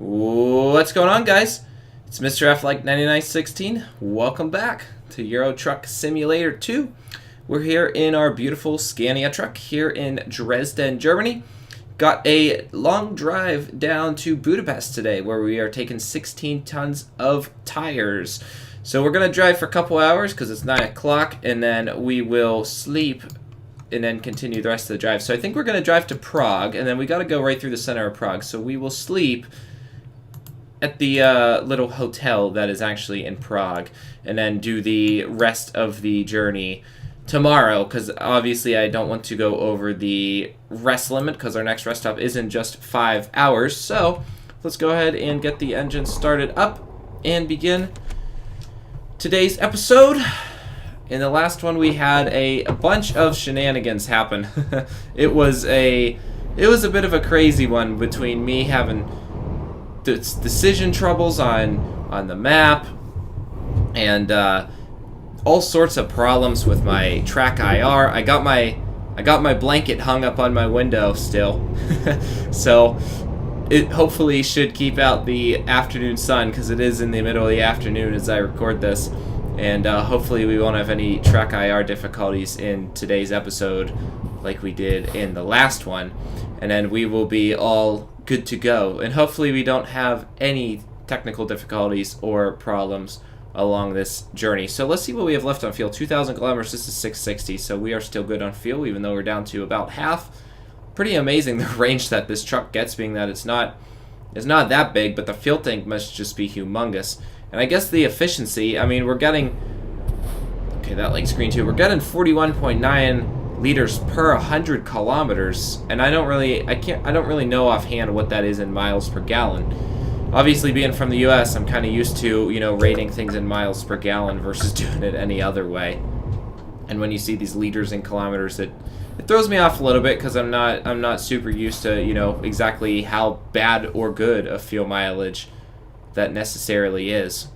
What's going on, guys? It's Mr. F like 9916. Welcome back to Euro Truck Simulator 2. We're here in our beautiful Scania truck here in Dresden, Germany. Got a long drive down to Budapest today where we are taking 16 tons of tires. So we're going to drive for a couple hours because it's 9 o'clock, and then we will sleep and then continue the rest of the drive. So I think we're going to drive to Prague, and then we got to go right through the center of Prague. So we will sleep at the little hotel that is actually in Prague, and then do the rest of the journey tomorrow, because obviously I don't want to go over the rest limit, because our next rest stop isn't just 5 hours. So let's go ahead and get the engine started up and begin today's episode. In the last one, we had a bunch of shenanigans happen. It was a bit of a crazy one, between me having decision troubles on the map and all sorts of problems with my track IR. I got my blanket hung up on my window still, so it hopefully should keep out the afternoon sun, because it is in the middle of the afternoon as I record this, and hopefully we won't have any track IR difficulties in today's episode like we did in the last one, and then we will be all good to go, and hopefully we don't have any technical difficulties or problems along this journey. So let's see what we have left on fuel. 2,000 kilometers. This is 660, so we are still good on fuel, even though we're down to about half. Pretty amazing the range that this truck gets, being that it's not that big, but the fuel tank must just be humongous. And I guess the efficiency, I mean, we're getting, okay, that light screen too, we're getting 41.9 liters per 100 kilometers, and I don't really know offhand what that is in miles per gallon. Obviously, being from the US, I'm kind of used to, rating things in miles per gallon versus doing it any other way. And when you see these liters and kilometers, it throws me off a little bit, because I'm not super used to, exactly how bad or good of fuel mileage that necessarily is.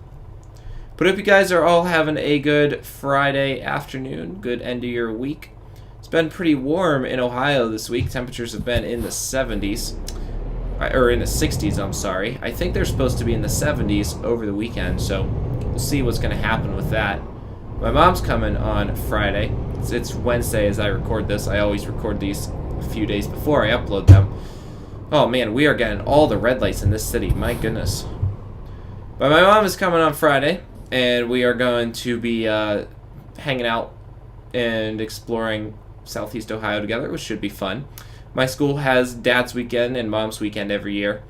But I hope you guys are all having a good Friday afternoon, good end of your week. It's been pretty warm in Ohio this week. Temperatures have been in the 70s. Or in the 60s, I'm sorry. I think they're supposed to be in the 70s over the weekend, so we'll see what's going to happen with that. My mom's coming on Friday. It's Wednesday as I record this. I always record these a few days before I upload them. Oh man, we are getting all the red lights in this city. My goodness. But my mom is coming on Friday, and we are going to be hanging out and exploring Southeast Ohio together, which should be fun. My school has Dad's Weekend and Mom's Weekend every year.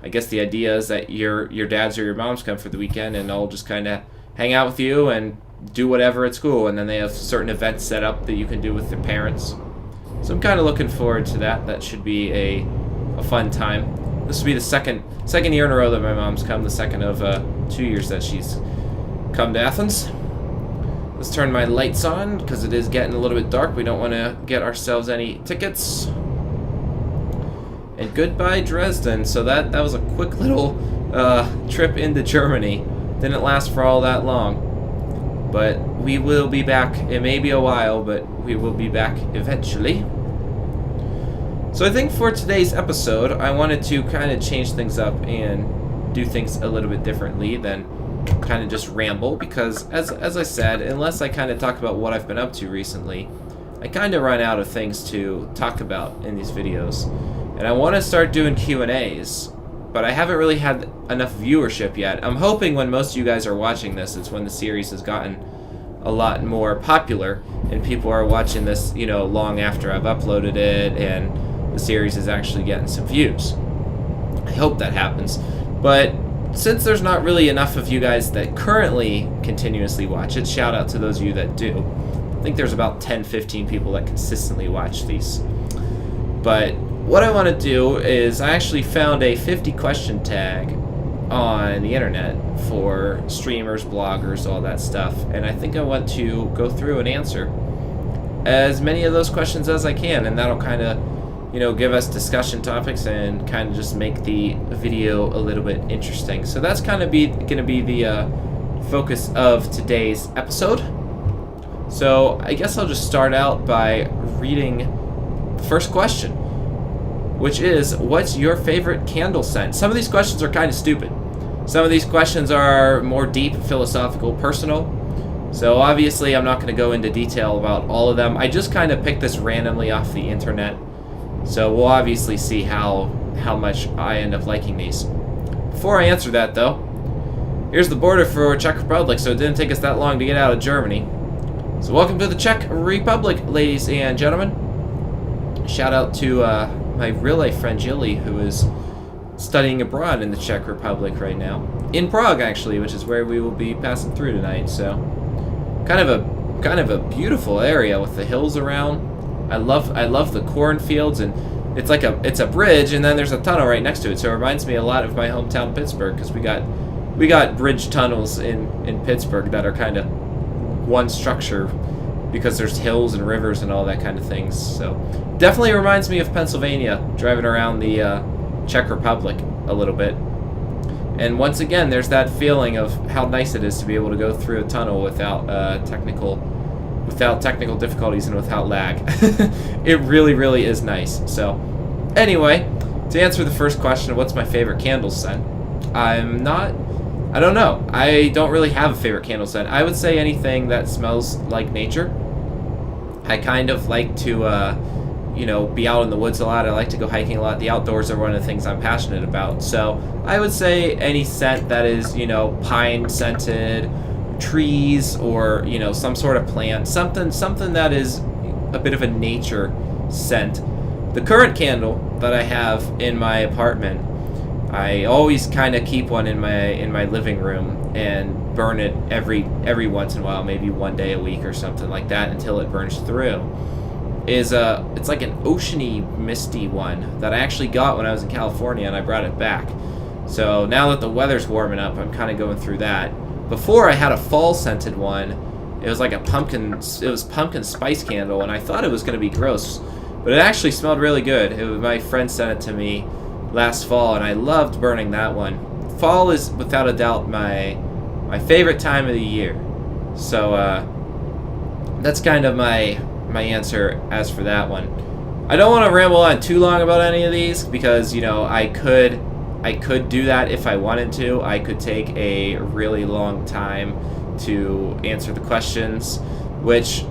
I guess the idea is that your dad's or your mom's come for the weekend, and I'll just kind of hang out with you and do whatever at school, and then they have certain events set up that you can do with their parents. So I'm kind of looking forward to that. That should be a fun time. This will be the second year in a row that my mom's come, the second of 2 years that she's come to Athens. Let's turn my lights on, because it is getting a little bit dark. We don't want to get ourselves any tickets. And goodbye, Dresden. So that was a quick little trip into Germany. Didn't last for all that long. But we will be back. It may be a while, but we will be back eventually. So I think for today's episode, I wanted to kind of change things up and do things a little bit differently than kind of just ramble, because as I said, unless I kind of talk about what I've been up to recently, I kind of run out of things to talk about in these videos. And I want to start doing Q&As, but I haven't really had enough viewership yet. I'm hoping when most of you guys are watching this, it's when the series has gotten a lot more popular and people are watching this, long after I've uploaded it and the series is actually getting some views. I hope that happens. But since there's not really enough of you guys that currently continuously watch it, shout out to those of you that do. I think there's about 10-15 people that consistently watch these. But what I want to do is I actually found a 50 question tag on the internet for streamers, bloggers, all that stuff, and I think I want to go through and answer as many of those questions as I can, and that'll kind of give us discussion topics and kind of just make the video a little bit interesting. So that's kind of going to be the focus of today's episode. So I guess I'll just start out by reading the first question. which is, what's your favorite candle scent? Some of these questions are kind of stupid. Some of these questions are more deep, philosophical, personal. So obviously I'm not going to go into detail about all of them. I just kind of picked this randomly off the internet. So we'll obviously see how much I end up liking these. Before I answer that though, here's the border for Czech Republic, so it didn't take us that long to get out of Germany. So welcome to the Czech Republic, ladies and gentlemen. Shout out to my real-life friend Jilly, who is studying abroad in the Czech Republic right now. In Prague, actually, which is where we will be passing through tonight. So kind of a beautiful area with the hills around. I love the cornfields, and it's a bridge, and then there's a tunnel right next to it. So it reminds me a lot of my hometown Pittsburgh, because we got bridge tunnels in Pittsburgh that are kind of one structure because there's hills and rivers and all that kind of things. So definitely reminds me of Pennsylvania, driving around the Czech Republic a little bit. And once again, there's that feeling of how nice it is to be able to go through a tunnel without technical difficulties and without lag. It really, really is nice. So anyway, to answer the first question, what's my favorite candle scent? I don't know. I don't really have a favorite candle scent. I would say anything that smells like nature. I kind of like to be out in the woods a lot. I like to go hiking a lot. The outdoors are one of the things I'm passionate about. So I would say any scent that is, pine scented, trees, or, some sort of plant, something that is a bit of a nature scent. The current candle that I have in my apartment, I always kind of keep one in my living room and burn it every once in a while, maybe one day a week or something like that, until it burns through. It's like an oceany, misty one that I actually got when I was in California, and I brought it back. So now that the weather's warming up, I'm kind of going through that. Before, I had a fall scented one. It was like pumpkin spice candle, and I thought it was going to be gross, but it actually smelled really good. My friend sent it to me last fall, and I loved burning that one. Fall is without a doubt my favorite time of the year. So that's kind of my answer as for that one. I don't want to ramble on too long about any of these, because I could do that if I wanted to. I could take a really long time to answer the questions, which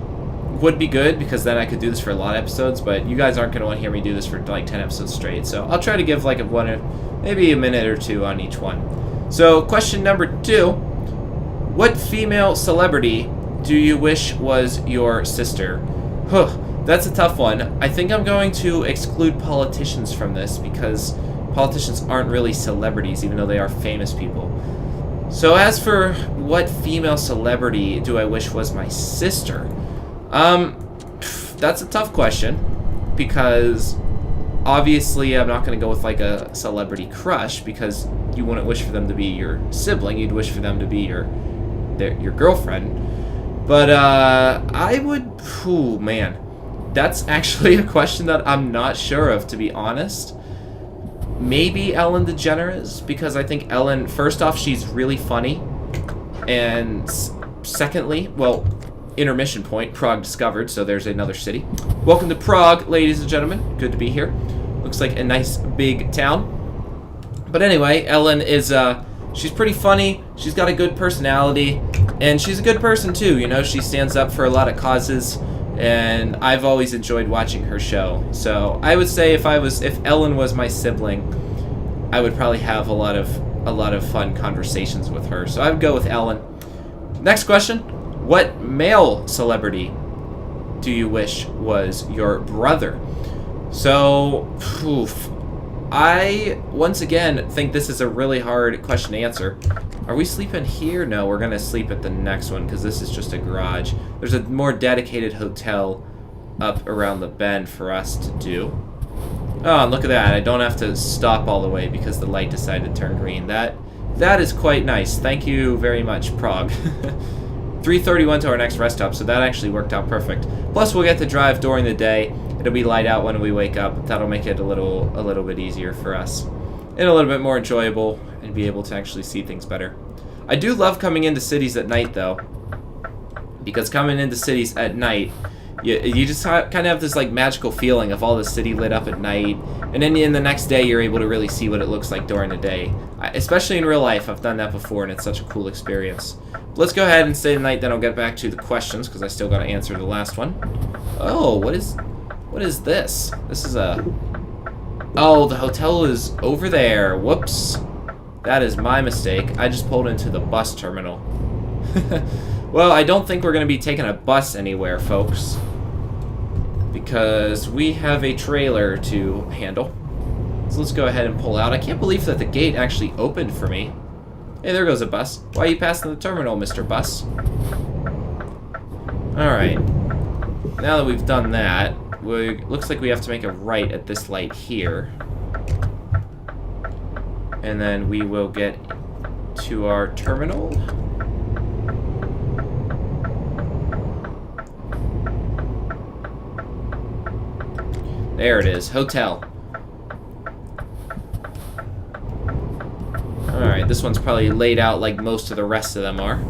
would be good, because then I could do this for a lot of episodes, but you guys aren't going to want to hear me do this for like 10 episodes straight. So I'll try to give like maybe a minute or two on each one. So question number 2, what female celebrity do you wish was your sister? That's a tough one. I think I'm going to exclude politicians from this, because politicians aren't really celebrities, even though they are famous people. So as for what female celebrity do I wish was my sister? That's a tough question, because obviously I'm not going to go with like a celebrity crush, because you wouldn't wish for them to be your sibling, you'd wish for them to be your girlfriend. But I would, man, that's actually a question that I'm not sure of, to be honest. Maybe Ellen DeGeneres, because I think Ellen, first off, she's really funny, and secondly, well, intermission point, Prague discovered, so there's another city. Welcome to Prague, ladies and gentlemen. Good to be here. Looks like a nice big town. But anyway, Ellen is, she's pretty funny, she's got a good personality, and she's a good person too, she stands up for a lot of causes, and I've always enjoyed watching her show. So I would say if Ellen was my sibling, I would probably have a lot of fun conversations with her. So I would go with Ellen. Next question. What male celebrity do you wish was your brother? So, I, once again, think this is a really hard question to answer. Are we sleeping here? No, we're going to sleep at the next one, because this is just a garage. There's a more dedicated hotel up around the bend for us to do. Oh, and look at that. I don't have to stop all the way because the light decided to turn green. That is quite nice. Thank you very much, Prague. 3:31 to our next rest stop, so that actually worked out perfect. Plus, we'll get to drive during the day. It'll be light out when we wake up. That'll make it a little bit easier for us, and a little bit more enjoyable, and be able to actually see things better. I do love coming into cities at night, though, because coming into cities at night you just kind of have this like magical feeling of all the city lit up at night, and then in the next day you're able to really see what it looks like during the day. Especially in real life, I've done that before, and it's such a cool experience. But let's go ahead and stay the night, then I'll get back to the questions because I still got to answer the last one. Oh, what is this? This is a... Oh, the hotel is over there. Whoops. That is my mistake. I just pulled into the bus terminal. Well, I don't think we're going to be taking a bus anywhere, folks, because we have a trailer to handle. So let's go ahead and pull out. I can't believe that the gate actually opened for me. Hey, there goes a bus. Why are you passing the terminal, Mr. Bus? Alright. Now that we've done that, looks like we have to make a right at this light here. And then we will get to our terminal. There it is, hotel. Alright, this one's probably laid out like most of the rest of them are.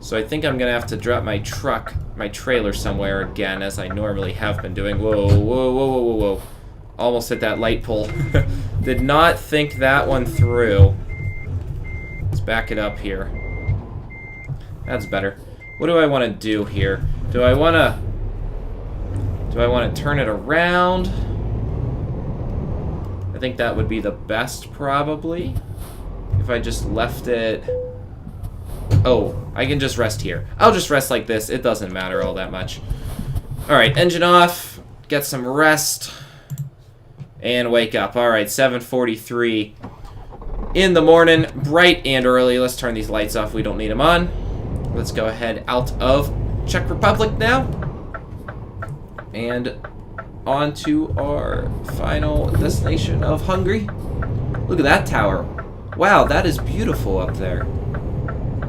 So I think I'm gonna have to drop my trailer somewhere again, as I normally have been doing. Whoa, whoa, whoa, whoa, whoa, whoa. Almost hit that light pole. Did not think that one through. Let's back it up here. That's better. What do I want to do here? Do I want to turn it around? I think that would be the best, probably. If I just left it... Oh, I can just rest here. I'll just rest like this. It doesn't matter all that much. Alright, engine off. Get some rest. And wake up. Alright, 7:43 in the morning. Bright and early. Let's turn these lights off. We don't need them on. Let's go ahead out of Czech Republic now. And on to our final destination of Hungary. Look at that tower. Wow, that is beautiful up there.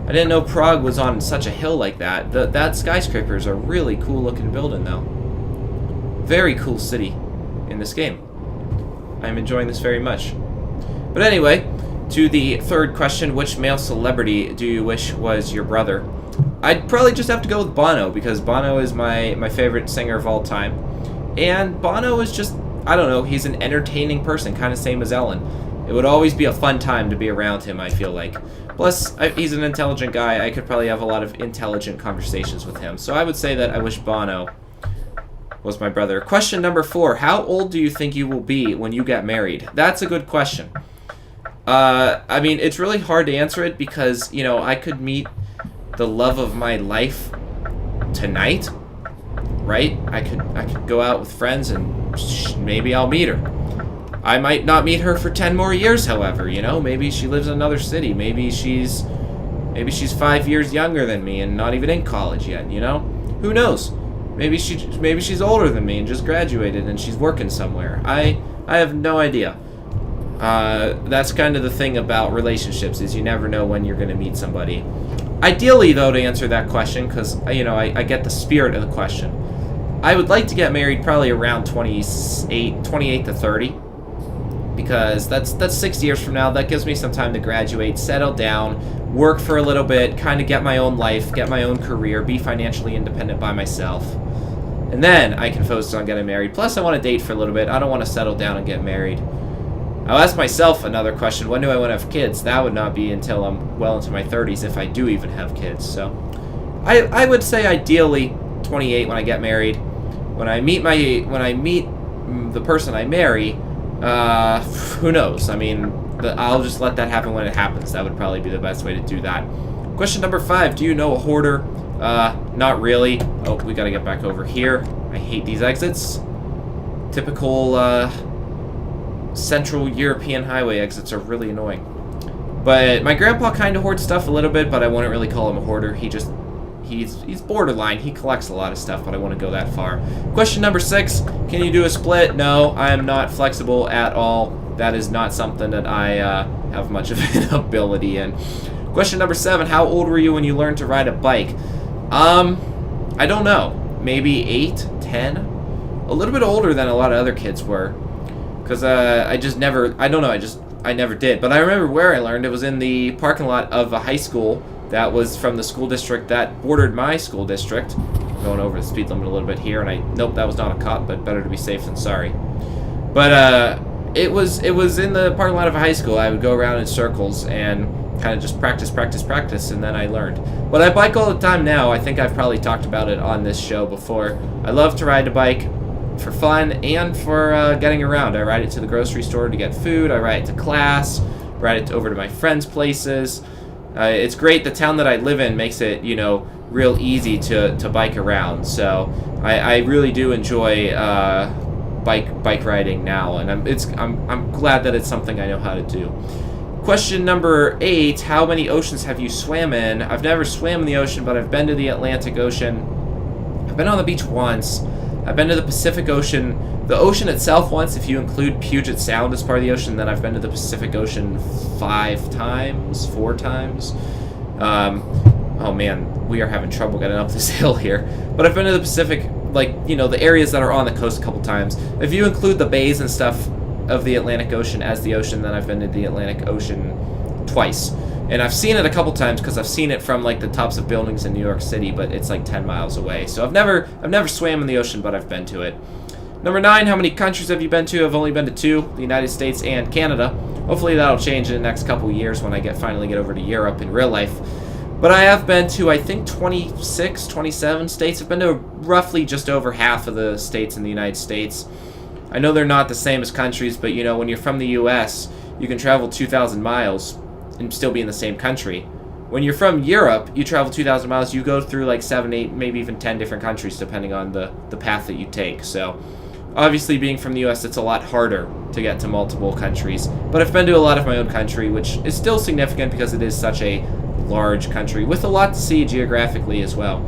I didn't know Prague was on such a hill like that. That skyscraper is a really cool looking building though. Very cool city in this game. I'm enjoying this very much. But anyway, to the third question, which male celebrity do you wish was your brother? I'd probably just have to go with Bono, because Bono is my favorite singer of all time. And Bono is just, I don't know, he's an entertaining person, kind of same as Ellen. It would always be a fun time to be around him, I feel like. Plus, he's an intelligent guy. I could probably have a lot of intelligent conversations with him. So I would say that I wish Bono was my brother. Question number 4. How old do you think you will be when you get married? That's a good question. I mean, it's really hard to answer it because, you know, I could meet the love of my life tonight, right? I could go out with friends and maybe I'll meet her. I might not meet her for 10 more years, however, you know? Maybe she lives in another city. Maybe she's 5 years younger than me and not even in college yet, you know? Who knows? Maybe she's older than me and just graduated and she's working somewhere. I have no idea. That's kind of the thing about relationships, is you never know when you're going to meet somebody. Ideally, though, to answer that question, because, you know, I get the spirit of the question, I would like to get married probably around 28 to 30, because that's 6 years from now. That gives me some time to graduate, settle down, work for a little bit, kind of get my own life, get my own career, be financially independent by myself. And then I can focus on getting married. Plus, I want to date for a little bit. I don't want to settle down and get married. I'll ask myself another question. When do I want to have kids? That would not be until I'm well into my 30s, if I do even have kids. So I would say ideally 28 when I get married. When I meet the person I marry, who knows? I mean, I'll just let that happen when it happens. That would probably be the best way to do that. Question number 5. Do you know a hoarder? Not really. Oh, we gotta get back over here. I hate these exits. Typical, Central European highway exits are really annoying. But my grandpa kind of hoards stuff a little bit, but I wouldn't really call him a hoarder. He's borderline. He collects a lot of stuff, but I wouldn't go that far. Question number 6. Can you do a split? No, I am not flexible at all. That is not something that I have much of an ability in. Question number 7. How old were you when you learned to ride a bike? I don't know. Maybe 8, 10? A little bit older than a lot of other kids were. Because I never did. But I remember where I learned. It was in the parking lot of a high school that was from the school district that bordered my school district. going over the speed limit a little bit here, and nope, that was not a cop, but better to be safe than sorry. But it was in the parking lot of a high school. I would go around in circles and kind of just practice, and then I learned. But I bike all the time now. I think I've probably talked about it on this show before. I love to ride a bike for fun and for getting around. I ride it to the grocery store to get food. I ride it to class, ride it over to my friends' places. It's great. The town that I live in makes it, real easy to bike around. So I really do enjoy bike riding now, and I'm glad that it's something I know how to do. Question number 8: how many oceans have you swam in? I've never swam in the ocean, but I've been to the Atlantic Ocean. I've been on the beach once. I've been to the Pacific Ocean. The ocean itself once, if you include Puget Sound as part of the ocean. Then I've been to the Pacific Ocean 4 times. Oh man, we are having trouble getting up this hill here. But I've been to the Pacific, the areas that are on the coast a couple times. If you include the bays and stuff of the Atlantic Ocean as the ocean, then I've been to the Atlantic Ocean twice. And I've seen it a couple times because I've seen it from the tops of buildings in New York City, but it's 10 miles away. So I've never swam in the ocean, but I've been to it. Number 9: how many countries have you been to? I've only been to 2, the United States and Canada. Hopefully that'll change in the next couple years when I finally get over to Europe in real life. But I have been to, I think, 26, 27 states. I've been to roughly just over half of the states in the United States. I know they're not the same as countries, but when you're from the U.S., you can travel 2,000 miles and still be in the same country. When you're from Europe, you travel 2,000 miles, you go through 7, 8, maybe even 10 different countries depending on the path that you take. So obviously being from the U.S., it's a lot harder to get to multiple countries. But I've been to a lot of my own country, which is still significant because it is such a large country with a lot to see geographically as well.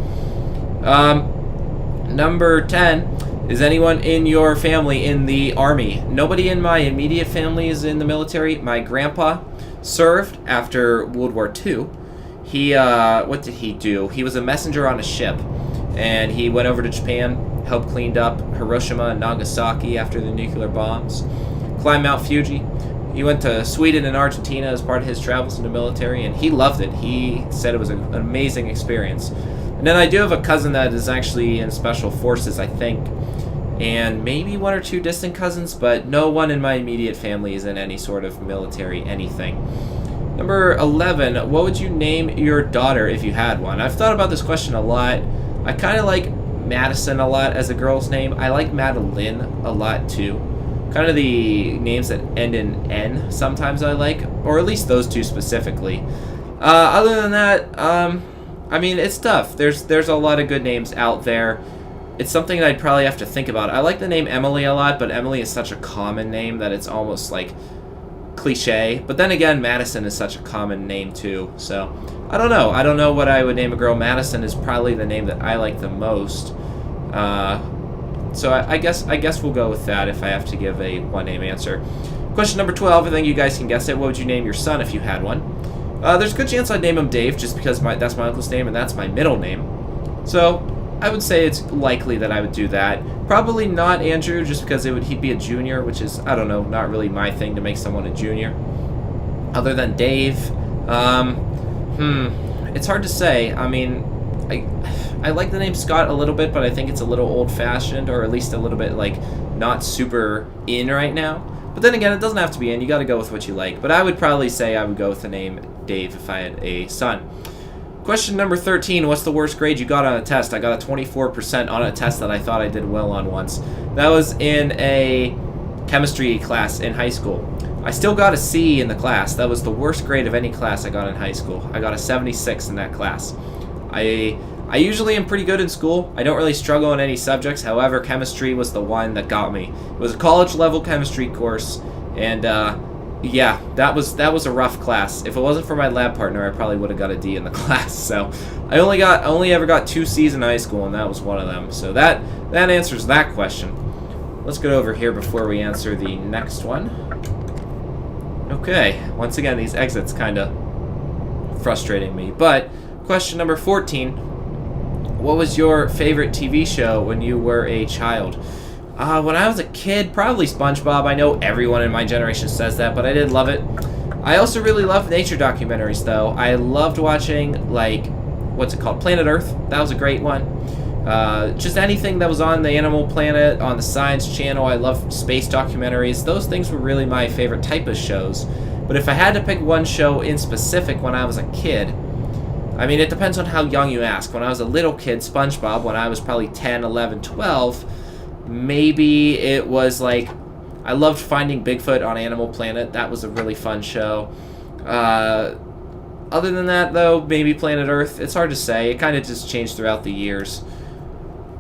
Number 10: is anyone in your family in the Army? Nobody in my immediate family is in the military. My grandpa served after World War II. He, what did he do? He was a messenger on a ship, and he went over to Japan, helped clean up Hiroshima and Nagasaki after the nuclear bombs, climbed Mount Fuji. He went to Sweden and Argentina as part of his travels in the military, and he loved it. He said it was an amazing experience. And then I do have a cousin that is actually in Special Forces, I think, and maybe 1 or 2 distant cousins, but no one in my immediate family is in any sort of military anything. Number 11: what would you name your daughter if you had one? I've thought about this question a lot. I kind of like Madison a lot as a girl's name. I like Madeline a lot too. Kind of the names that end in N sometimes I like, or at least those 2 specifically. Other than that, it's tough. There's a lot of good names out there. It's something that I'd probably have to think about. I like the name Emily a lot, but Emily is such a common name that it's almost cliche. But then again, Madison is such a common name too. So I don't know. I don't know what I would name a girl. Madison is probably the name that I like the most. So I guess we'll go with that if I have to give a one-name answer. Question number 12. I think you guys can guess it. What would you name your son if you had one? There's a good chance I'd name him Dave, just because that's my uncle's name and that's my middle name. So I would say it's likely that I would do that. Probably not Andrew, just because he'd be a junior, which is, I don't know, not really my thing to make someone a junior. Other than Dave, it's hard to say. I like the name Scott a little bit, but I think it's a little old-fashioned, or at least a little bit not super in right now. But then again, it doesn't have to be in. You got to go with what you like. But I would probably say I would go with the name Dave if I had a son. Question number 13. What's the worst grade you got on a test? I got a 24% on a test that I thought I did well on once. That was in a chemistry class in high school. I still got a C in the class. That was the worst grade of any class I got in high school. I got a 76 in that class. I usually am pretty good in school. I don't really struggle in any subjects. However, chemistry was the one that got me. It was a college-level chemistry course, and yeah, that was a rough class. If it wasn't for my lab partner, I probably would have got a D in the class. So I only ever got 2 C's in high school, and that was one of them. So that answers that question. Let's go over here before we answer the next one. Okay, once again, these exits kind of frustrating me. But question number 14. What was your favorite TV show when you were a child? When I was a kid, probably SpongeBob. I know everyone in my generation says that, but I did love it. I also really loved nature documentaries, though. I loved watching, what's it called? Planet Earth. That was a great one. Just anything that was on the Animal Planet, on the Science Channel. I love space documentaries. Those things were really my favorite type of shows. But if I had to pick one show in specific when I was a kid, I mean, it depends on how young you ask. When I was a little kid, SpongeBob, when I was probably 10, 11, 12, maybe it was like, I loved Finding Bigfoot on Animal Planet. That was a really fun show. Other than that, though, maybe Planet Earth. It's hard to say. It kind of just changed throughout the years.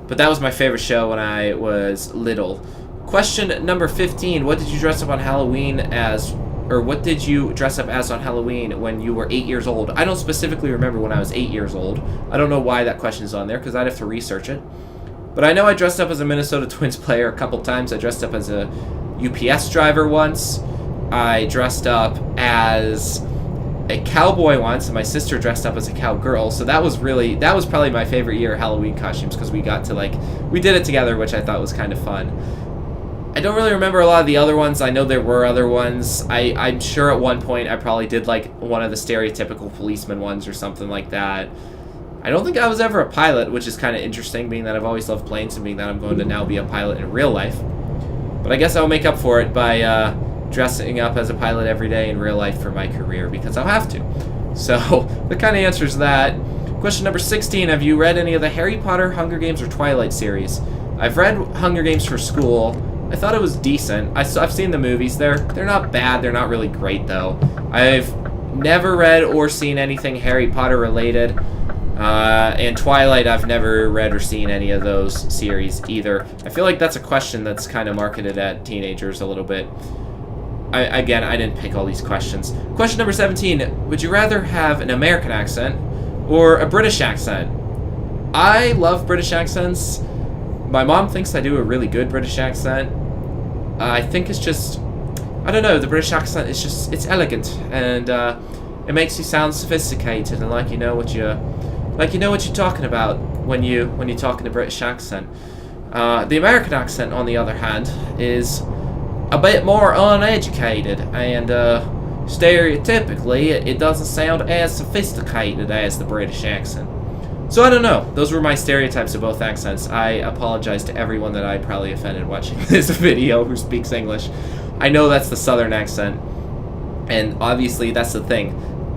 But that was my favorite show when I was little. Question number 15. What did you dress up on Halloween as, or what did you dress up as on Halloween when you were 8 years old? I don't specifically remember when I was 8 years old. I don't know why that question's on there, because I'd have to research it. But I know I dressed up as a Minnesota Twins player a couple times. I dressed up as a UPS driver once. I dressed up as a cowboy once, and my sister dressed up as a cowgirl. So that was probably my favorite year of Halloween costumes, because we got to, we did it together, which I thought was kind of fun. I don't really remember a lot of the other ones. I know there were other ones. I'm sure at one point I probably did one of the stereotypical policeman ones or something like that. I don't think I was ever a pilot, which is kind of interesting, being that I've always loved planes and being that I'm going to now be a pilot in real life. But I guess I'll make up for it by dressing up as a pilot every day in real life for my career, because I'll have to. So that kind of answers that. Question number 16. Have you read any of the Harry Potter, Hunger Games, or Twilight series? I've read Hunger Games for school. I thought it was decent. I've seen the movies. They're not bad. They're not really great, though. I've never read or seen anything Harry Potter related. And Twilight, I've never read or seen any of those series either. I feel like that's a question that's kind of marketed at teenagers a little bit. I didn't pick all these questions. Question number 17. Would you rather have an American accent or a British accent? I love British accents. My mom thinks I do a really good British accent. I think it's just, I don't know, the British accent is just, it's elegant, and it makes you sound sophisticated and like you know what you're talking about when you talk in a British accent. The American accent, on the other hand, is a bit more uneducated, and stereotypically it doesn't sound as sophisticated as the British accent. So I don't know. Those were my stereotypes of both accents. I apologize to everyone that I probably offended watching this video who speaks English. I know that's the Southern accent, and obviously that's the thing.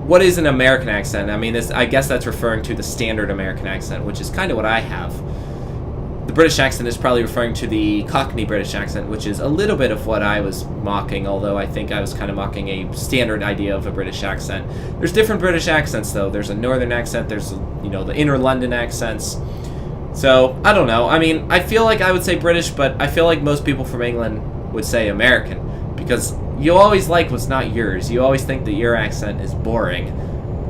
What is an American accent? I mean, I guess that's referring to the standard American accent, which is kind of what I have. The British accent is probably referring to the Cockney British accent, which is a little bit of what I was mocking, although I think I was kind of mocking a standard idea of a British accent. There's different British accents, though. There's a northern accent, there's, the inner London accents. So, I don't know. I mean, I feel like I would say British, but I feel like most people from England would say American, because you always like what's not yours. You always think that your accent is boring.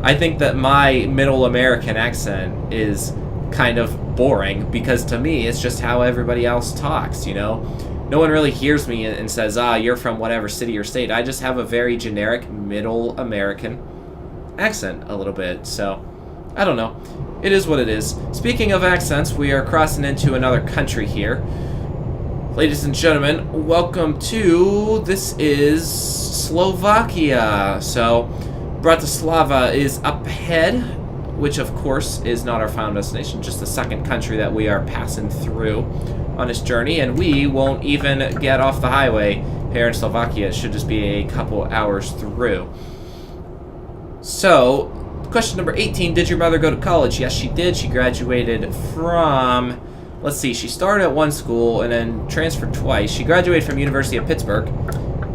I think that my middle American accent is kind of boring, because to me it's just how everybody else talks. No one really hears me and says, you're from whatever city or state. I just have a very generic middle American accent a little bit. So I don't know, it is what it is. Speaking of accents, we are crossing into another country here. Ladies and gentlemen, welcome to, this is Slovakia. So Bratislava is up ahead, which of course is not our final destination, just the second country that we are passing through on this journey, and we won't even get off the highway here in Slovakia. It should just be a couple hours through. So, question number 18, did your mother go to college? Yes, she did. She graduated from, let's see, she started at one school and then transferred twice. She graduated from University of Pittsburgh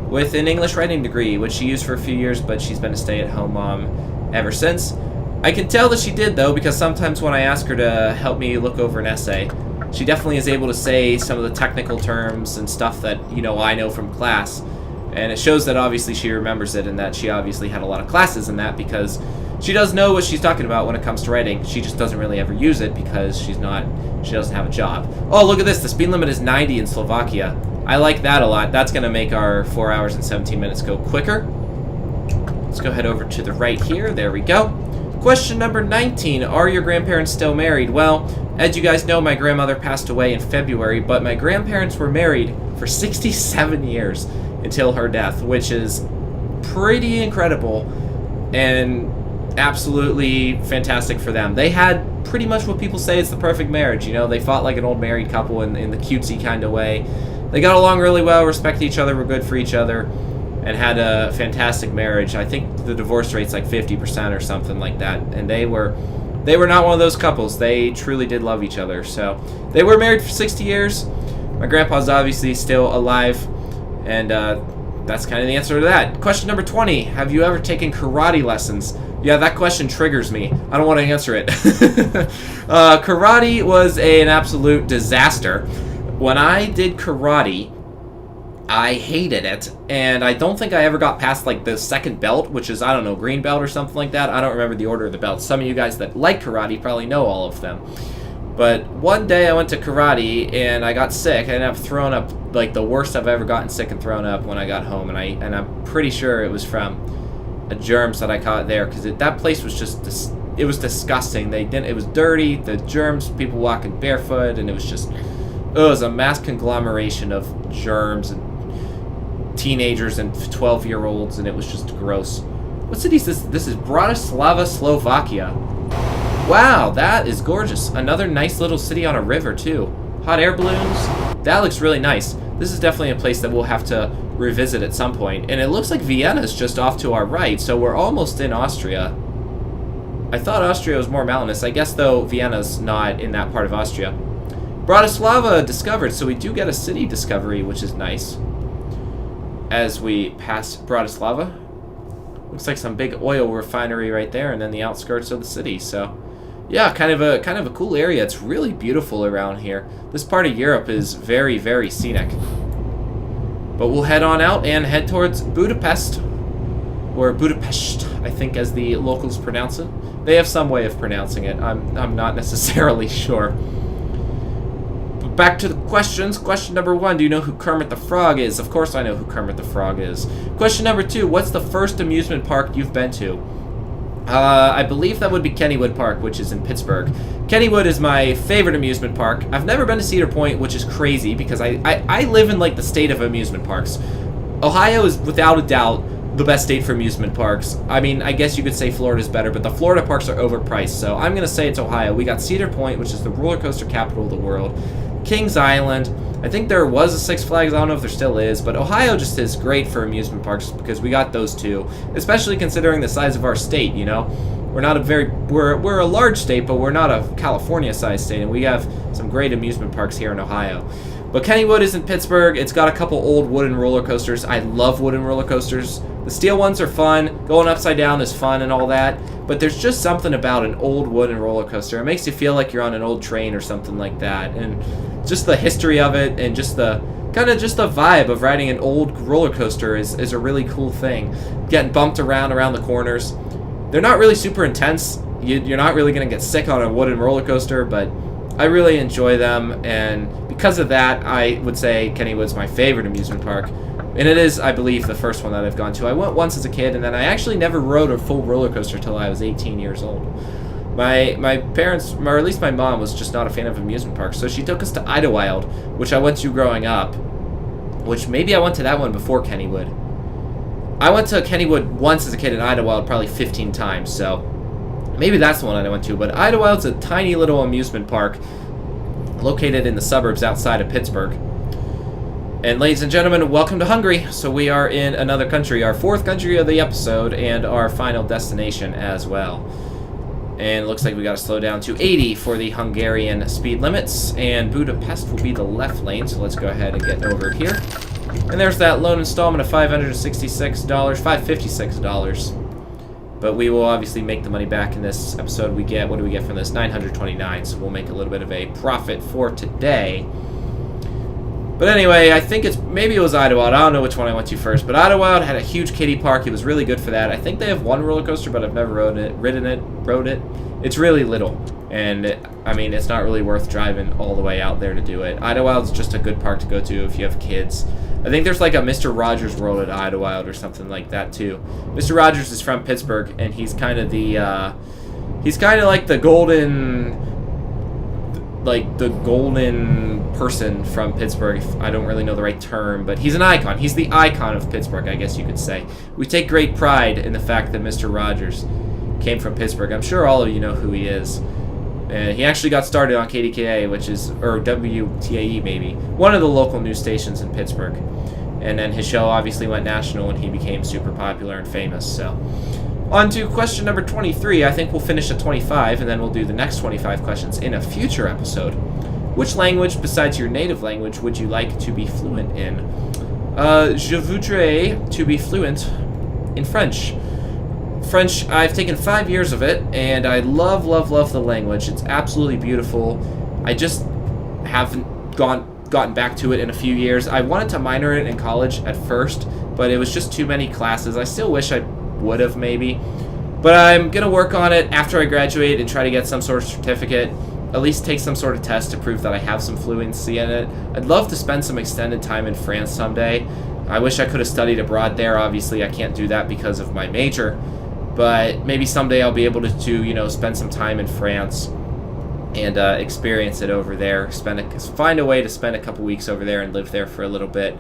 with an English writing degree, which she used for a few years, but she's been a stay-at-home mom ever since. I can tell that she did, though, because sometimes when I ask her to help me look over an essay, she definitely is able to say some of the technical terms and stuff that, I know from class. And it shows that obviously she remembers it, and that she obviously had a lot of classes in that, because she does know what she's talking about when it comes to writing. She just doesn't really ever use it because she doesn't have a job. Oh, look at this. The speed limit is 90 in Slovakia. I like that a lot. That's going to make our 4 hours and 17 minutes go quicker. Let's go head over to the right here. There we go. Question number 19. Are your grandparents still married? Well, as you guys know, my grandmother passed away in February, but my grandparents were married for 67 years until her death, which is pretty incredible and absolutely fantastic for them. They had pretty much what people say is the perfect marriage. You know, they fought like an old married couple in the cutesy kind of way. They got along really well, respected each other, were good for each other, and had a fantastic marriage. I think the divorce rate's like 50% or something like that. And they were not one of those couples. They truly did love each other. So they were married for 60 years. My grandpa's obviously still alive, and that's kind of the answer to that. Question number 20. Have you ever taken karate lessons? Yeah, that question triggers me. I don't want to answer it. Karate was an absolute disaster. When I did karate, I hated it, and I don't think I ever got past like the second belt, which is, I don't know, green belt or something like that. I don't remember the order of the belts. Some of you guys that like karate probably know all of them. But one day I went to karate and I got sick. I ended up throwing up like the worst I've ever gotten sick and thrown up when I got home, and I'm pretty sure it was from germs that I caught there, because that place was just it was disgusting. It was dirty, the germs, people walking barefoot, and it was a mass conglomeration of germs and teenagers and 12-year-olds, and it was just gross. What city is this? This is Bratislava, Slovakia. Wow, that is gorgeous. Another nice little city on a river, too. Hot air balloons. That looks really nice. This is definitely a place that we'll have to revisit at some point. And it looks like Vienna is just off to our right, so we're almost in Austria. I thought Austria was more mountainous. I guess, though, Vienna's not in that part of Austria. Bratislava discovered, so we do get a city discovery, which is nice. As we pass Bratislava. Looks like some big oil refinery right there, and then the outskirts of the city, so... yeah, kind of a cool area. It's really beautiful around here. This part of Europe is very, very scenic. But we'll head on out and head towards Budapest. Or Budapest, I think, as the locals pronounce it. They have some way of pronouncing it. I'm not necessarily sure. But back to the questions. Question number 1, do you know who Kermit the Frog is? Of course I know who Kermit the Frog is. Question number 2, what's the first amusement park you've been to? I believe that would be Kennywood Park, which is in Pittsburgh. Kennywood is my favorite amusement park. I've never been to Cedar Point, which is crazy, because I live in, like, the state of amusement parks. Ohio is, without a doubt, the best state for amusement parks. I mean, I guess you could say Florida's better, but the Florida parks are overpriced, so I'm going to say it's Ohio. We got Cedar Point, which is the roller coaster capital of the world. Kings Island. I think there was a Six Flags. I don't know if there still is, but Ohio just is great for amusement parks because we got those two, especially considering the size of our state. You know, we're not we're a large state, but we're not a California-sized state, and we have some great amusement parks here in Ohio. But Kennywood is in Pittsburgh. It's got a couple old wooden roller coasters. I love wooden roller coasters. The steel ones are fun. Going upside down is fun and all that. But there's just something about an old wooden roller coaster. It makes you feel like you're on an old train or something like that. And just the history of it and just the kind of just the vibe of riding an old roller coaster is a really cool thing. Getting bumped around the corners. They're not really super intense. You're not really going to get sick on a wooden roller coaster, but I really enjoy them, and because of that, I would say Kennywood's my favorite amusement park. And it is, I believe, the first one that I've gone to. I went once as a kid, and then I actually never rode a full roller coaster until I was 18 years old. My parents, or at least my mom, was just not a fan of amusement parks, so she took us to Idlewild, which I went to growing up, which maybe I went to that one before Kennywood. I went to Kennywood once as a kid, and Idlewild probably 15 times, so maybe that's the one that I went to. But Idlewild's a tiny little amusement park located in the suburbs outside of Pittsburgh. And ladies and gentlemen, welcome to Hungary. So we are in another country, our fourth country of the episode, and our final destination as well. And it looks like we got to slow down to 80 for the Hungarian speed limits, and Budapest will be the left lane, so let's go ahead and get over here. And there's that loan installment of $566, $556. But we will obviously make the money back in this episode. What do we get from this? $929, so we'll make a little bit of a profit for today. But anyway, I think maybe it was Idlewild. I don't know which one I went to first, but Idlewild had a huge kiddie park. It was really good for that. I think they have one roller coaster, but I've never rode it. It's really little, and I mean, it's not really worth driving all the way out there to do it. Idlewild's just a good park to go to if you have kids. I think there's like a Mr. Rogers World at Idlewild or something like that too. Mr. Rogers is from Pittsburgh, and he's kind of like the golden person from Pittsburgh. I don't really know the right term, but he's an icon. He's the icon of Pittsburgh, I guess you could say. We take great pride in the fact that Mr. Rogers came from Pittsburgh. I'm sure all of you know who he is. And he actually got started on KDKA, which is, or WTAE maybe, one of the local news stations in Pittsburgh. And then his show obviously went national and he became super popular and famous. So, on to question number 23. I think we'll finish at 25 and then we'll do the next 25 questions in a future episode. Which language besides your native language would you like to be fluent in? Je voudrais to be fluent in French. French, I've taken 5 years of it, and I love, love, love the language. It's absolutely beautiful. I just haven't gotten back to it in a few years. I wanted to minor it in college at first, but it was just too many classes. I still wish I would have, maybe. But I'm going to work on it after I graduate and try to get some sort of certificate, at least take some sort of test to prove that I have some fluency in it. I'd love to spend some extended time in France someday. I wish I could have studied abroad there. Obviously, I can't do that because of my major. But maybe someday I'll be able to you know, spend some time in France and experience it over there. Find a way to spend a couple weeks over there and live there for a little bit.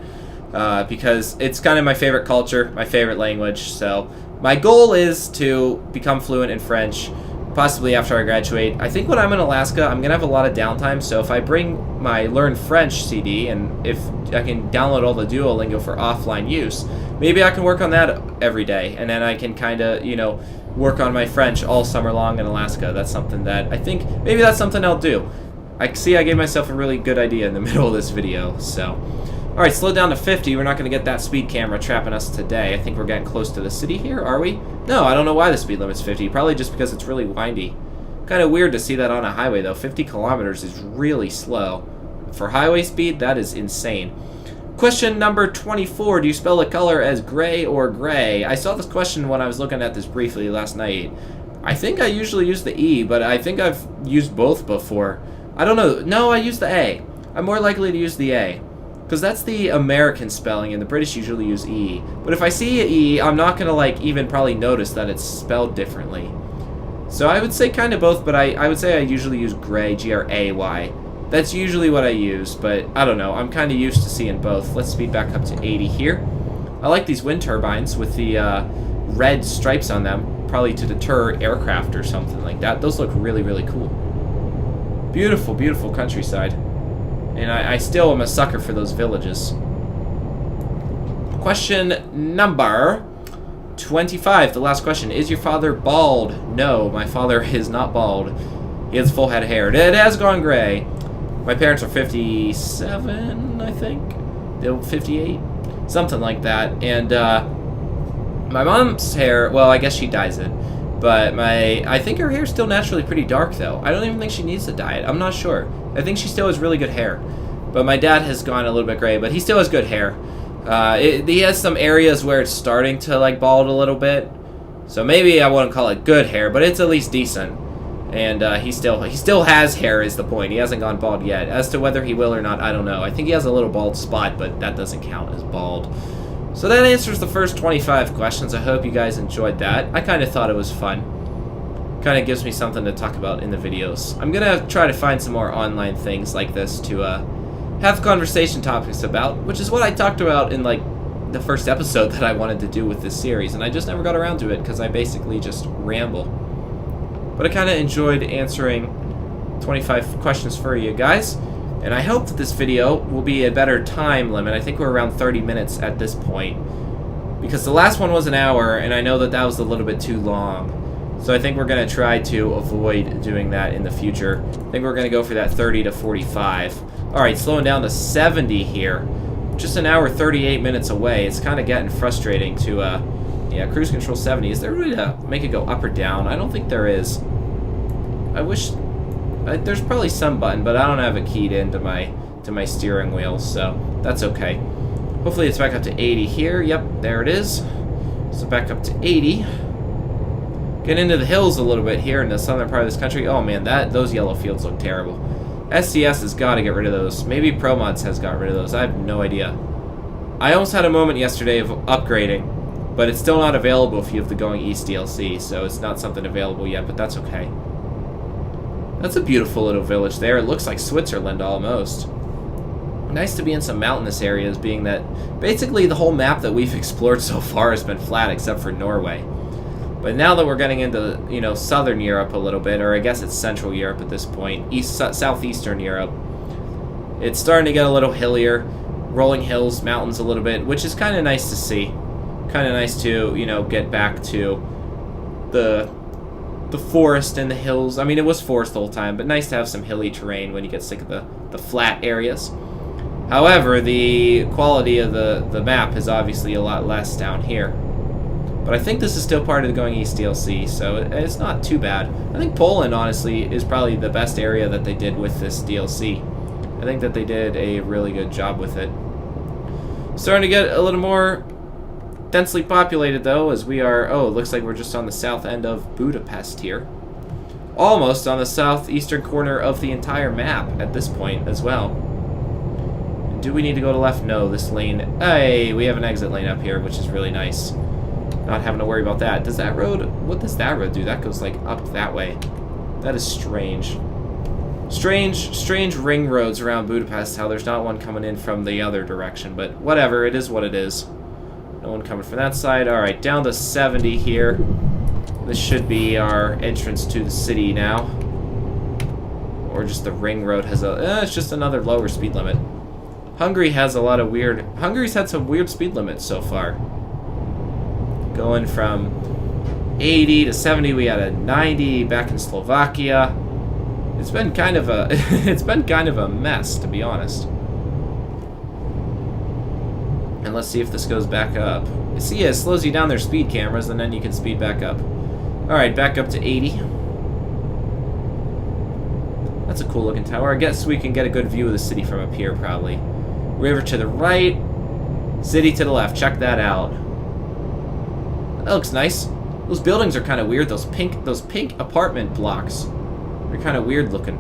Because it's kind of my favorite culture, my favorite language. So my goal is to become fluent in French, possibly after I graduate. I think when I'm in Alaska, I'm going to have a lot of downtime, so if I bring my Learn French CD, and if I can download all the Duolingo for offline use, maybe I can work on that every day, and then I can kind of, you know, work on my French all summer long in Alaska. That's something that I think, maybe that's something I'll do. I gave myself a really good idea in the middle of this video, so. Alright, slow down to 50. We're not going to get that speed camera trapping us today. I think we're getting close to the city here, are we? No, I don't know why the speed limit's 50. Probably just because it's really windy. Kind of weird to see that on a highway, though. 50 kilometers is really slow. For highway speed, that is insane. Question number 24. Do you spell a color as gray or gray? I saw this question when I was looking at this briefly last night. I think I usually use the E, but I think I've used both before. I don't know. No, I use the A. I'm more likely to use the A, because that's the American spelling, and the British usually use E. But if I see an E, I'm not going to, like, even probably notice that it's spelled differently. So I would say kind of both, but I would say I usually use gray, G-R-A-Y. That's usually what I use, but I don't know. I'm kind of used to seeing both. Let's speed back up to 80 here. I like these wind turbines with the red stripes on them, probably to deter aircraft or something like that. Those look really, really cool. Beautiful, beautiful countryside. And I still am a sucker for those villages. Question number 25, the last question. Is your father bald? No, my father is not bald. He has full head of hair. It has gone gray. My parents are 57, I think. They're 58. Something like that. And my mom's hair, well, I guess she dyes it. But I think her hair's still naturally pretty dark, though. I don't even think she needs to dye it. I'm not sure. I think she still has really good hair. But my dad has gone a little bit gray, but he still has good hair. He has some areas where it's starting to, like, bald a little bit. So maybe I wouldn't call it good hair, but it's at least decent. And he still has hair is the point. He hasn't gone bald yet. As to whether he will or not, I don't know. I think he has a little bald spot, but that doesn't count as bald. So that answers the first 25 questions. I hope you guys enjoyed that. I kind of thought it was fun. Kind of gives me something to talk about in the videos. I'm going to try to find some more online things like this to have conversation topics about, which is what I talked about in, like, the first episode that I wanted to do with this series, and I just never got around to it because I basically just ramble. But I kind of enjoyed answering 25 questions for you guys, and I hope that this video will be a better time limit. I think we're around 30 minutes at this point, because the last one was an hour, and I know that that was a little bit too long. So I think we're going to try to avoid doing that in the future. I think we're going to go for that 30 to 45. Alright, slowing down to 70 here. Just an hour 38 minutes away. It's kind of getting frustrating to, yeah, cruise control 70. Is there a way to make it go up or down? I don't think there is. I wish... there's probably some button, but I don't have it keyed into my steering wheel, so that's okay. Hopefully it's back up to 80 here. Yep, there it is. So back up to 80. Get into the hills a little bit here in the southern part of this country. Oh man, those yellow fields look terrible. SCS has got to get rid of those. Maybe ProMods has got rid of those. I have no idea. I almost had a moment yesterday of upgrading, but it's still not available if you have the Going East DLC, so it's not something available yet, but that's okay. That's a beautiful little village there. It looks like Switzerland almost. Nice to be in some mountainous areas, being that basically the whole map that we've explored so far has been flat except for Norway. But now that we're getting into, you know, southern Europe a little bit, or I guess it's central Europe at this point, southeastern Europe, it's starting to get a little hillier, rolling hills, mountains a little bit, which is kind of nice to see. Kind of nice to, you know, get back to the forest and the hills. I mean, it was forest the whole time, but nice to have some hilly terrain when you get sick of the flat areas. However, the quality of the map is obviously a lot less down here. But I think this is still part of the Going East DLC, so it's not too bad. I think Poland, honestly, is probably the best area that they did with this DLC. I think that they did a really good job with it. Starting to get a little more densely populated, though, as we are... Oh, it looks like we're just on the south end of Budapest here. Almost on the southeastern corner of the entire map at this point as well. Do we need to go to left? No, this lane... Hey, we have an exit lane up here, which is really nice. Not having to worry about that. Does that road... What does that road do? That goes, like, up that way. That is strange. Strange ring roads around Budapest, how there's not one coming in from the other direction. But whatever, it is what it is. No one coming from that side. Alright, down to 70 here. This should be our entrance to the city now. Or just the ring road has a... it's just another lower speed limit. Hungary has a lot of weird... Hungary's had some weird speed limits so far. Going from 80 to 70, we had a 90 back in Slovakia. It's been kind of a it's been kind of a mess, to be honest. And let's see if this goes back up. See, it slows you down their speed cameras, and then you can speed back up. All right, back up to 80. That's a cool looking tower. I guess we can get a good view of the city from up here, probably. River to the right, city to the left. Check that out. That looks nice. Those buildings are kind of weird. Those pink apartment blocks. They're kind of weird looking.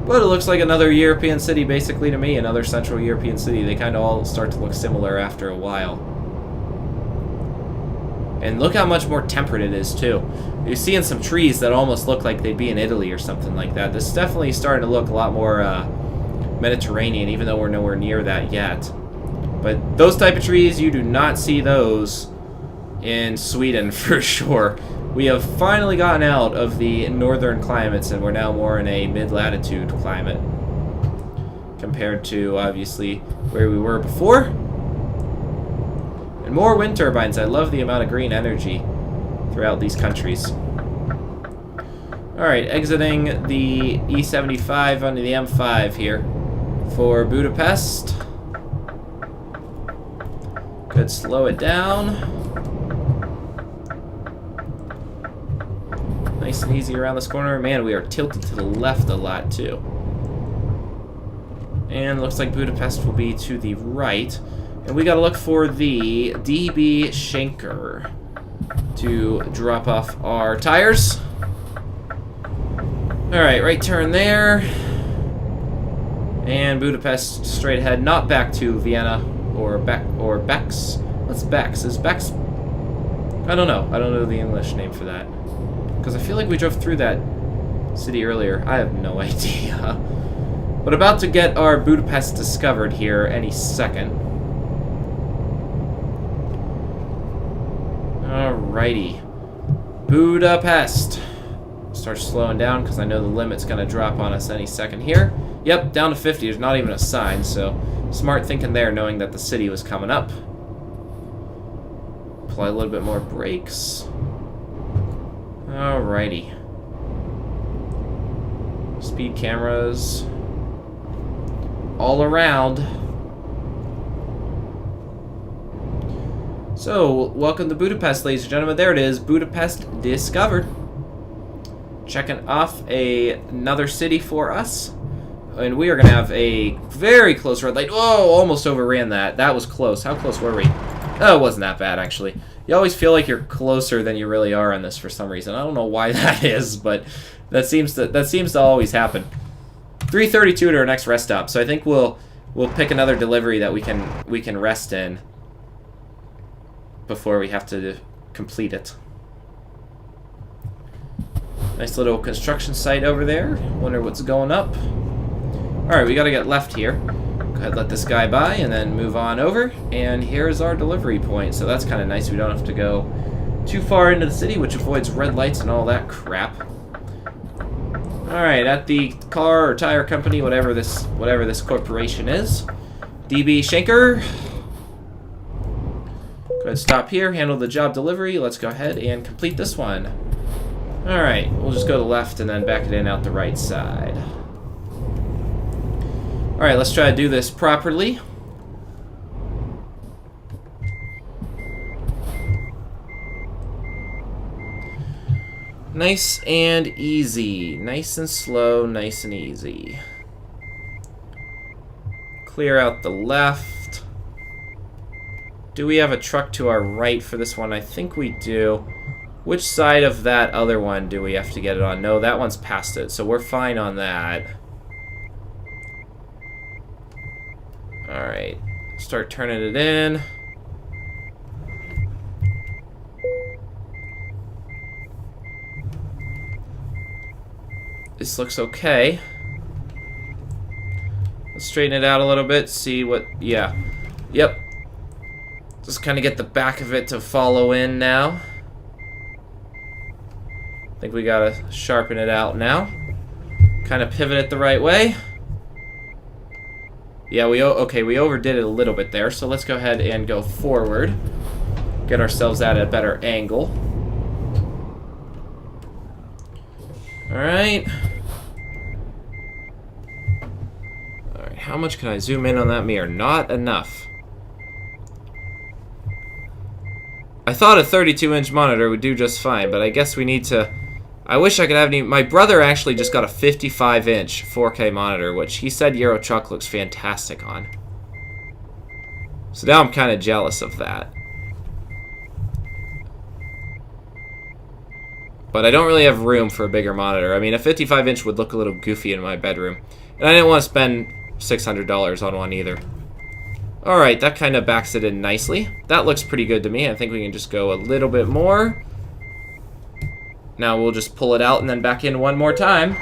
But it looks like another European city, basically, to me. Another Central European city. They kind of all start to look similar after a while. And look how much more temperate it is, too. You're seeing some trees that almost look like they'd be in Italy or something like that. This is definitely starting to look a lot more Mediterranean, even though we're nowhere near that yet. But those type of trees, you do not see those in Sweden for sure. We have finally gotten out of the northern climates, and we're now more in a mid-latitude climate compared to, obviously, where we were before. And more wind turbines. I love the amount of green energy throughout these countries. Alright, exiting the E75 onto the M5 here for Budapest. Could slow it down. Nice and easy around this corner. Man, we are tilted to the left a lot, too. And looks like Budapest will be to the right. And we gotta look for the DB Schenker to drop off our tires. Alright, right turn there. And Budapest straight ahead, not back to Vienna or Bex. What's Bex? Is Bex... I don't know. I don't know the English name for that. Because I feel like we drove through that city earlier. I have no idea. But about to get our Budapest discovered here any second. Alrighty. Budapest. Start slowing down because I know the limit's going to drop on us any second here. Yep, down to 50. There's not even a sign, so smart thinking there, knowing that the city was coming up. Apply a little bit more brakes. Alrighty. Speed cameras all around. So, welcome to Budapest, ladies and gentlemen. There it is, Budapest discovered. Checking off another city for us. And we are going to have a very close red light. Oh, almost overran that. That was close. How close were we? Oh, it wasn't that bad, actually. You always feel like you're closer than you really are on this for some reason. I don't know why that is, but that seems to always happen. 3:32 to our next rest stop. So I think we'll pick another delivery that we can rest in before we have to complete it. Nice little construction site over there. Wonder what's going up. Alright, we gotta get left here. Go ahead, let this guy by, and then move on over. And here's our delivery point. So that's kind of nice. We don't have to go too far into the city, which avoids red lights and all that crap. Alright, at the car or tire company, whatever this corporation is. DB Schenker. Go ahead, stop here, handle the job delivery. Let's go ahead and complete this one. Alright, we'll just go to the left and then back it in out the right side. Alright, let's try to do this properly. Nice and easy. Nice and slow, nice and easy. Clear out the left. Do we have a truck to our right for this one? I think we do. Which side of that other one do we have to get it on? No, that one's past it, so we're fine on that. Alright. Start turning it in. This looks okay. Let's straighten it out a little bit, see what... Yeah. Yep. Just kind of get the back of it to follow in now. I think we gotta sharpen it out now. Kind of pivot it the right way. Yeah, we overdid it a little bit there, so let's go ahead and go forward. Get ourselves at a better angle. Alright. Alright, how much can I zoom in on that mirror? Not enough. I thought a 32-inch monitor would do just fine, but I guess we need to... I wish I could have any... My brother actually just got a 55-inch 4K monitor, which he said Euro Truck looks fantastic on. So now I'm kind of jealous of that. But I don't really have room for a bigger monitor. I mean, a 55-inch would look a little goofy in my bedroom. And I didn't want to spend $600 on one either. Alright, that kind of backs it in nicely. That looks pretty good to me. I think we can just go a little bit more. Now we'll just pull it out and then back in one more time.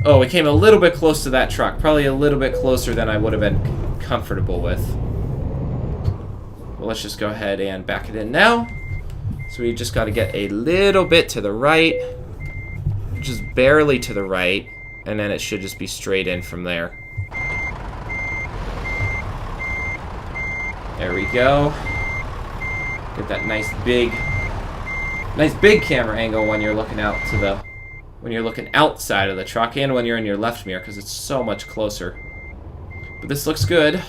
Oh, we came a little bit close to that truck. Probably a little bit closer than I would have been comfortable with. Well, let's just go ahead and back it in now. So we just got to get a little bit to the right. Just barely to the right. And then it should just be straight in from there. There we go. Get that nice big camera angle when you're looking out to the... When you're looking outside of the truck and when you're in your left mirror, because it's so much closer. But this looks good.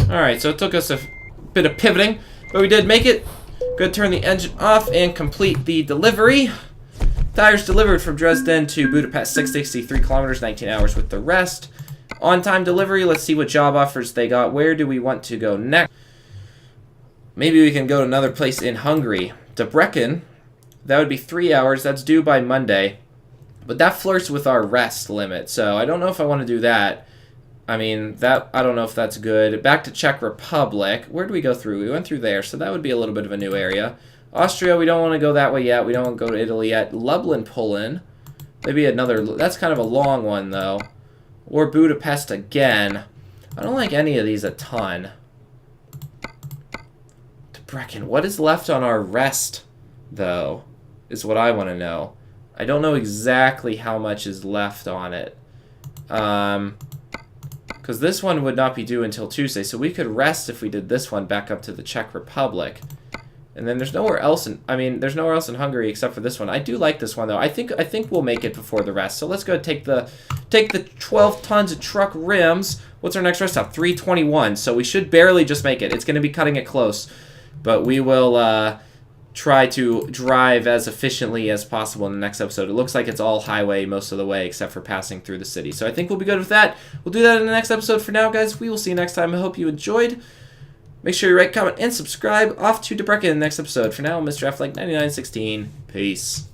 Alright, so it took us a bit of pivoting, but we did make it. Good, turn the engine off and complete the delivery. Tires delivered from Dresden to Budapest, 663 kilometers, 19 hours with the rest. On-time delivery, let's see what job offers they got. Where do we want to go next? Maybe we can go to another place in Hungary. Debrecen, that would be 3 hours. That's due by Monday. But that flirts with our rest limit, so I don't know if I want to do that. I mean, I don't know if that's good. Back to Czech Republic. Where do we go through? We went through there, so that would be a little bit of a new area. Austria, we don't want to go that way yet. We don't want to go to Italy yet. Lublin, Poland. Maybe another... That's kind of a long one, though. Or Budapest again. I don't like any of these a ton. Debrecen. What is left on our rest, though, is what I want to know. I don't know exactly how much is left on it. Because this one would not be due until Tuesday, so we could rest if we did this one back up to the Czech Republic. And then there's nowhere else in... I mean, there's nowhere else in Hungary except for this one. I do like this one, though. I think we'll make it before the rest. So let's go take the 12 tons of truck rims. What's our next rest stop? 321. So we should barely just make it. It's going to be cutting it close. But we will try to drive as efficiently as possible in the next episode. It looks like it's all highway most of the way except for passing through the city. So I think we'll be good with that. We'll do that in the next episode. For now, guys, we will see you next time. I hope you enjoyed. Make sure you rate, comment, and subscribe. Off to Debrecen in the next episode. For now, Mr. F like 9916. Peace.